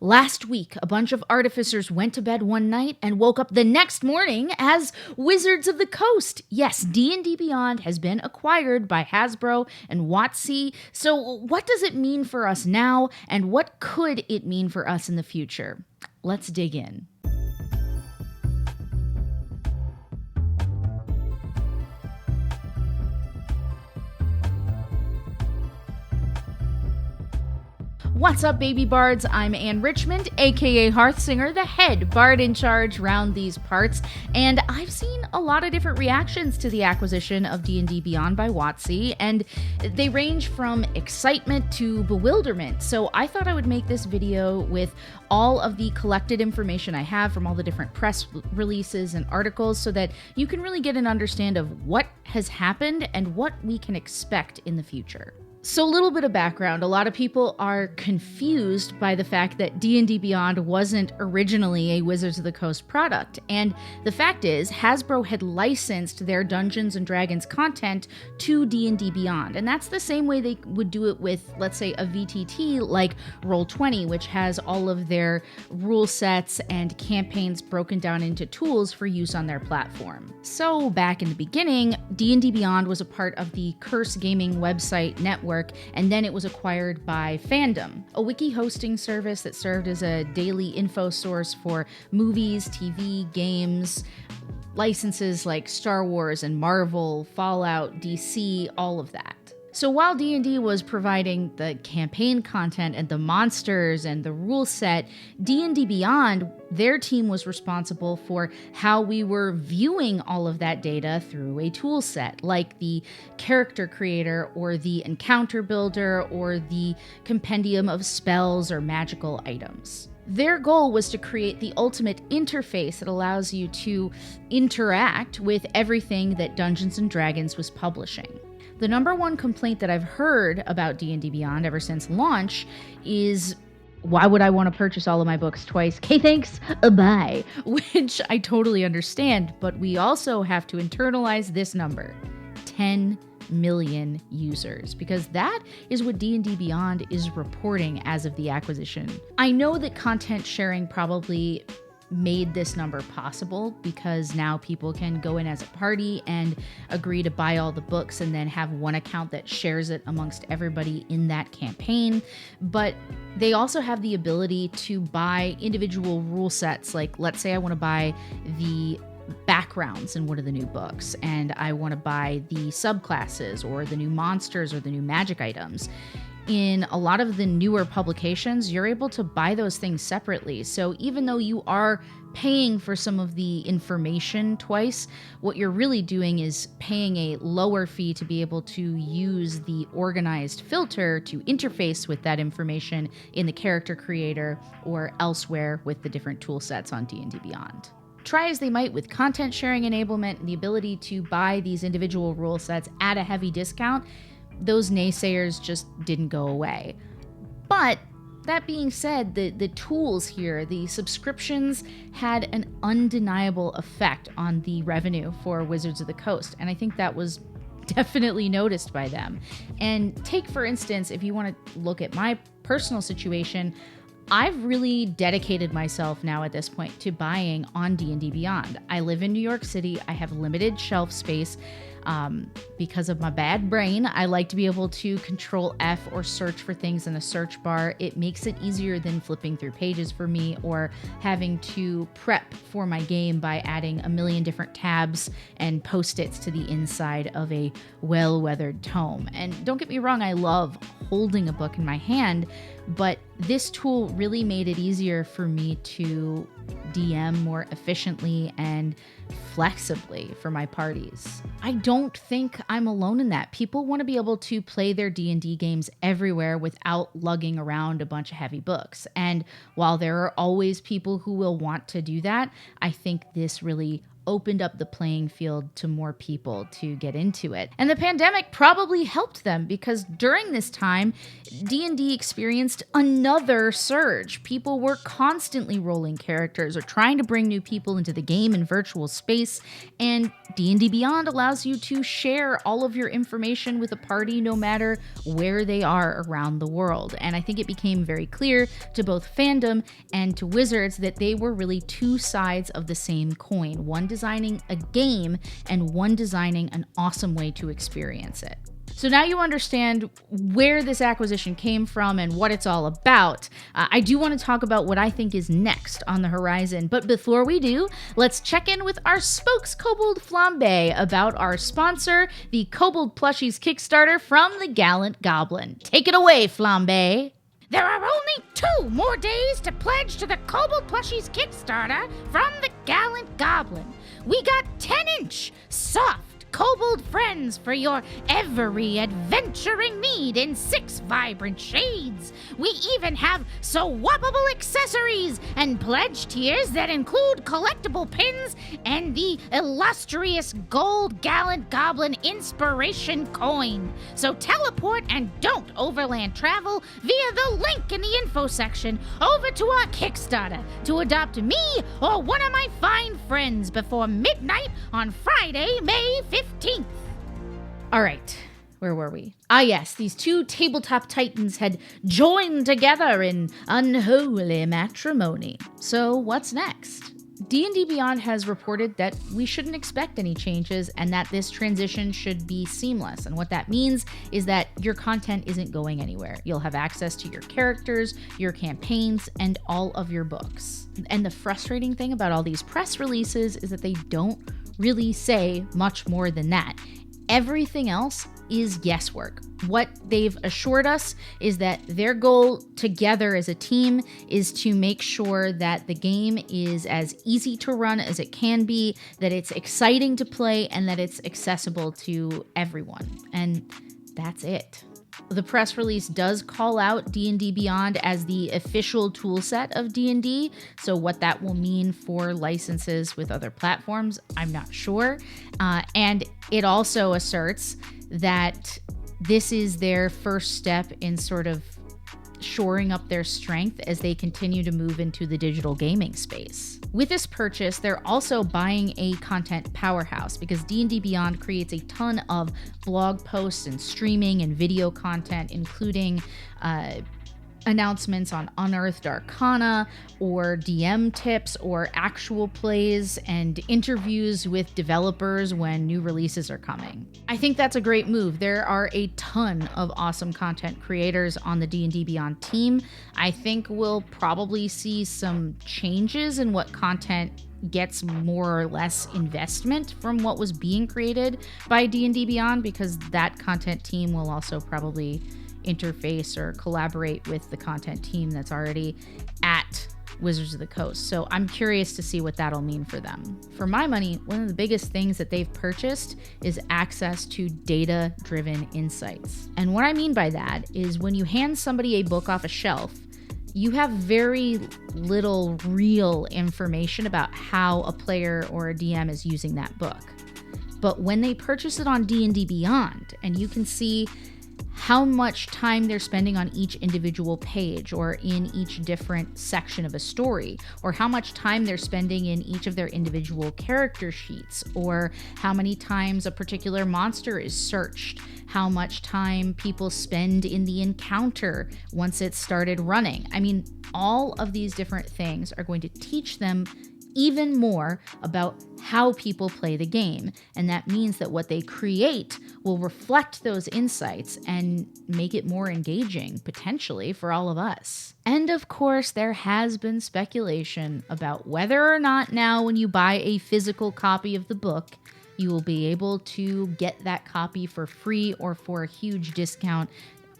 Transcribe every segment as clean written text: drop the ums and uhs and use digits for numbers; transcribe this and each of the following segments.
Last week, a bunch of artificers went to bed one night and woke up the next morning as Wizards of the Coast. Yes, D&D Beyond has been acquired by Hasbro and WotC. So what does it mean for us now, and what could it mean for us in the future? Let's dig in. What's up, baby bards? I'm Anne Richmond, aka Hearthsinger, the head bard in charge round these parts, and I've seen a lot of different reactions to the acquisition of D&D Beyond by WotC, and they range from excitement to bewilderment. So I thought I would make this video with all of the collected information I have from all the different press releases and articles so that you can really get an understanding of what has happened and what we can expect in the future. So a little bit of background. A lot of people are confused by the fact that D&D Beyond wasn't originally a Wizards of the Coast product. And the fact is, Hasbro had licensed their Dungeons & Dragons content to D&D Beyond. And that's the same way they would do it with, let's say, a VTT like Roll20, which has all of their rule sets and campaigns broken down into tools for use on their platform. So back in the beginning, D&D Beyond was a part of the Curse Gaming website network, and then it was acquired by Fandom, a wiki hosting service that served as a daily info source for movies, TV, games, licenses like Star Wars and Marvel, Fallout, DC, all of that. So while D&D was providing the campaign content and the monsters and the rule set, D&D Beyond, their team was responsible for how we were viewing all of that data through a tool set, like the character creator or the encounter builder or the compendium of spells or magical items. Their goal was to create the ultimate interface that allows you to interact with everything that Dungeons & Dragons was publishing. The number one complaint that I've heard about D&D Beyond ever since launch is, why would I want to purchase all of my books twice? Okay, thanks, bye. Which I totally understand, but we also have to internalize this number, 10 million users, because that is what D&D Beyond is reporting as of the acquisition. I know that content sharing probably made this number possible because now people can go in as a party and agree to buy all the books and then have one account that shares it amongst everybody in that campaign. But they also have the ability to buy individual rule sets. Like, let's say I want to buy the backgrounds in one of the new books and I want to buy the subclasses or the new monsters or the new magic items. In a lot of the newer publications, you're able to buy those things separately. So even though you are paying for some of the information twice, what you're really doing is paying a lower fee to be able to use the organized filter to interface with that information in the character creator or elsewhere with the different tool sets on D&D Beyond. Try as they might with content sharing enablement and the ability to buy these individual rule sets at a heavy discount, those naysayers just didn't go away. But that being said, the tools here, the subscriptions, had an undeniable effect on the revenue for Wizards of the Coast, and I think that was definitely noticed by them. And take, for instance, if you want to look at my personal situation, I've really dedicated myself now at this point to buying on D&D Beyond. I live in New York City. I have limited shelf space. Because of my bad brain, I like to be able to Control F or search for things in a search bar. It makes it easier than flipping through pages for me or having to prep for my game by adding a million different tabs and post-its to the inside of a well-weathered tome. And don't get me wrong, I love holding a book in my hand, but this tool really made it easier for me to DM more efficiently and flexibly for my parties. I don't think I'm alone in that. People want to be able to play their D&D games everywhere without lugging around a bunch of heavy books. And while there are always people who will want to do that, I think this really opened up the playing field to more people to get into it. And the pandemic probably helped them because during this time, D&D experienced another surge. People were constantly rolling characters or trying to bring new people into the game in virtual space, and D&D Beyond allows you to share all of your information with a party no matter where they are around the world. And I think it became very clear to both fandom and to Wizards that they were really two sides of the same coin, one designing a game and one designing an awesome way to experience it. So now you understand where this acquisition came from and what it's all about. I do want to talk about what I think is next on the horizon. But before we do, let's check in with our spokes Kobold Flambe about our sponsor, the Kobold Plushies Kickstarter from the Gallant Goblin. Take it away, Flambe. There are only 2 more days to pledge to the Kobold Plushies Kickstarter from the Gallant Goblin. We got 10-inch, soft, kobold friends for your every adventuring need in 6 vibrant shades. We even have swappable accessories and pledge tiers that include collectible pins and the illustrious gold Gallant Goblin inspiration coin. So teleport and don't overland travel via the link in the info section over to our Kickstarter to adopt me or one of my fine friends before midnight on Friday, May 15th. All right, where were we? Yes, these 2 tabletop titans had joined together in unholy matrimony. So what's next? D&D Beyond has reported that we shouldn't expect any changes and that this transition should be seamless. And what that means is that your content isn't going anywhere. You'll have access to your characters, your campaigns, and all of your books. And the frustrating thing about all these press releases is that they don't really say much more than that. Everything else is guesswork. What they've assured us is that their goal together as a team is to make sure that the game is as easy to run as it can be, that it's exciting to play, and that it's accessible to everyone. And that's it. The press release does call out D&D Beyond as the official toolset of D&D, so what that will mean for licenses with other platforms, I'm not sure. And it also asserts that this is their first step in sort of shoring up their strength as they continue to move into the digital gaming space. With this purchase, they're also buying a content powerhouse because D&D Beyond creates a ton of blog posts and streaming and video content, including announcements on Unearthed Arcana or DM tips or actual plays and interviews with developers when new releases are coming. I think that's a great move. There are a ton of awesome content creators on the D&D Beyond team. I think we'll probably see some changes in what content gets more or less investment from what was being created by D&D Beyond because that content team will also probably interface or collaborate with the content team that's already at Wizards of the Coast. So I'm curious to see what that'll mean for them. For my money, one of the biggest things that they've purchased is access to data-driven insights. And what I mean by that is when you hand somebody a book off a shelf, you have very little real information about how a player or a DM is using that book. But when they purchase it on D&D Beyond, and you can see how much time they're spending on each individual page or in each different section of a story, or how much time they're spending in each of their individual character sheets, or how many times a particular monster is searched, how much time people spend in the encounter once it's started running. I mean, all of these different things are going to teach them even more about how people play the game. And that means that what they create will reflect those insights and make it more engaging, potentially, for all of us. And of course, there has been speculation about whether or not now when you buy a physical copy of the book, you will be able to get that copy for free or for a huge discount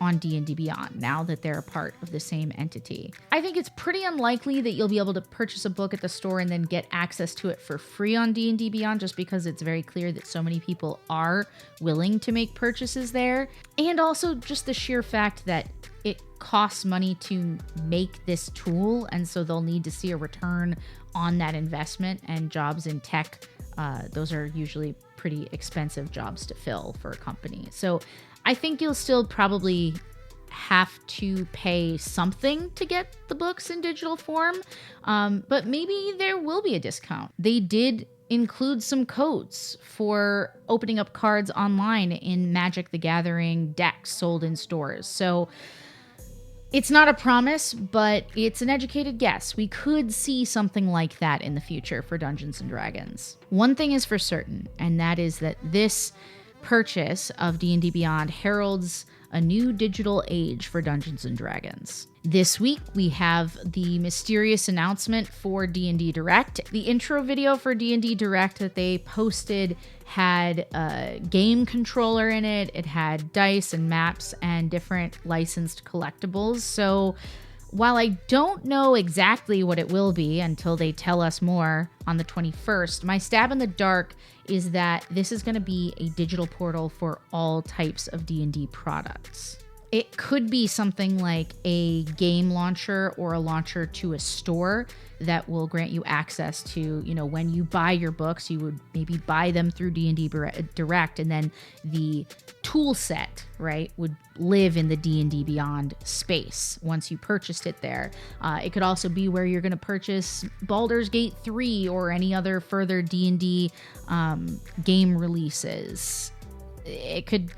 on D&D Beyond, now that they're a part of the same entity. I think it's pretty unlikely that you'll be able to purchase a book at the store and then get access to it for free on D&D Beyond, just because it's very clear that so many people are willing to make purchases there. And also just the sheer fact that it costs money to make this tool, and so they'll need to see a return on that investment. And jobs in tech, those are usually pretty expensive jobs to fill for a company. So I think you'll still probably have to pay something to get the books in digital form, but maybe there will be a discount. They did include some codes for opening up cards online in Magic the Gathering decks sold in stores. So it's not a promise, but it's an educated guess. We could see something like that in the future for Dungeons & Dragons. One thing is for certain, and that is that this purchase of D&D Beyond heralds a new digital age for Dungeons & Dragons. This week, we have the mysterious announcement for D&D Direct. The intro video for D&D Direct that they posted had a game controller in it. It had dice and maps and different licensed collectibles. So while I don't know exactly what it will be until they tell us more on the 21st, my stab in the dark is that this is going to be a digital portal for all types of D&D products. It could be something like a game launcher or a launcher to a store that will grant you access to, when you buy your books, you would maybe buy them through D&D Direct, and then the tool set, right, would live in the D&D Beyond space once you purchased it there. It could also be where you're going to purchase Baldur's Gate 3 or any other further D&D game releases. It could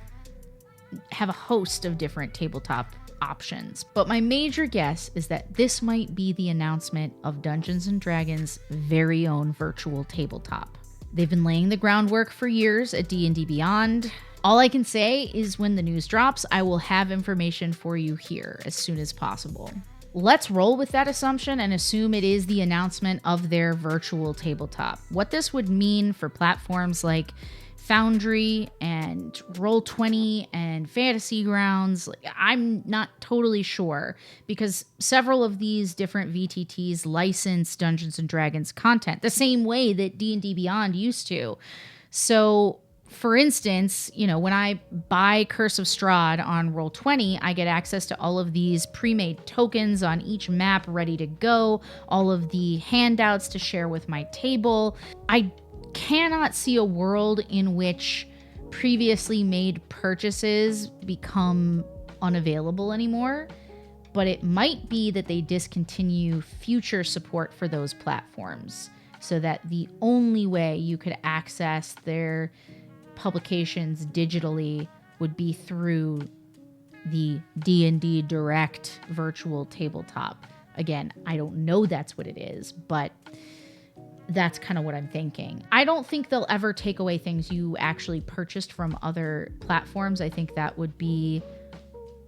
have a host of different tabletop options. But my major guess is that this might be the announcement of Dungeons & Dragons' very own Virtual Tabletop. They've been laying the groundwork for years at D&D Beyond. All I can say is when the news drops, I will have information for you here as soon as possible. Let's roll with that assumption and assume it is the announcement of their Virtual Tabletop. What this would mean for platforms like Foundry and Roll20 and Fantasy Grounds, I'm not totally sure, because several of these different VTTs license Dungeons & Dragons content the same way that D&D Beyond used to. So, for instance, when I buy Curse of Strahd on Roll20, I get access to all of these pre-made tokens on each map ready to go, all of the handouts to share with my table. I cannot see a world in which previously made purchases become unavailable anymore, but it might be that they discontinue future support for those platforms so that the only way you could access their publications digitally would be through the D&D Direct Virtual Tabletop. Again, I don't know that's what it is, but that's kind of what I'm thinking. I don't think they'll ever take away things you actually purchased from other platforms. I think that would be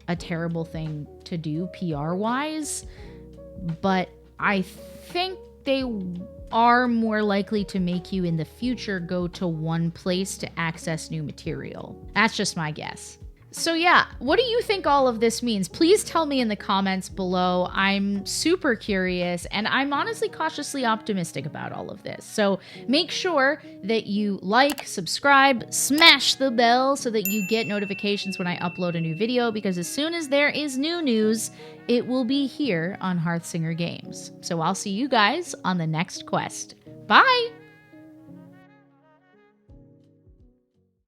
a terrible thing to do PR-wise. But I think they are more likely to make you in the future go to one place to access new material. That's just my guess. So yeah, what do you think all of this means? Please tell me in the comments below. I'm super curious, and I'm honestly cautiously optimistic about all of this. So make sure that you like, subscribe, smash the bell so that you get notifications when I upload a new video, because as soon as there is new news, it will be here on Hearthsinger Games. So I'll see you guys on the next quest. Bye!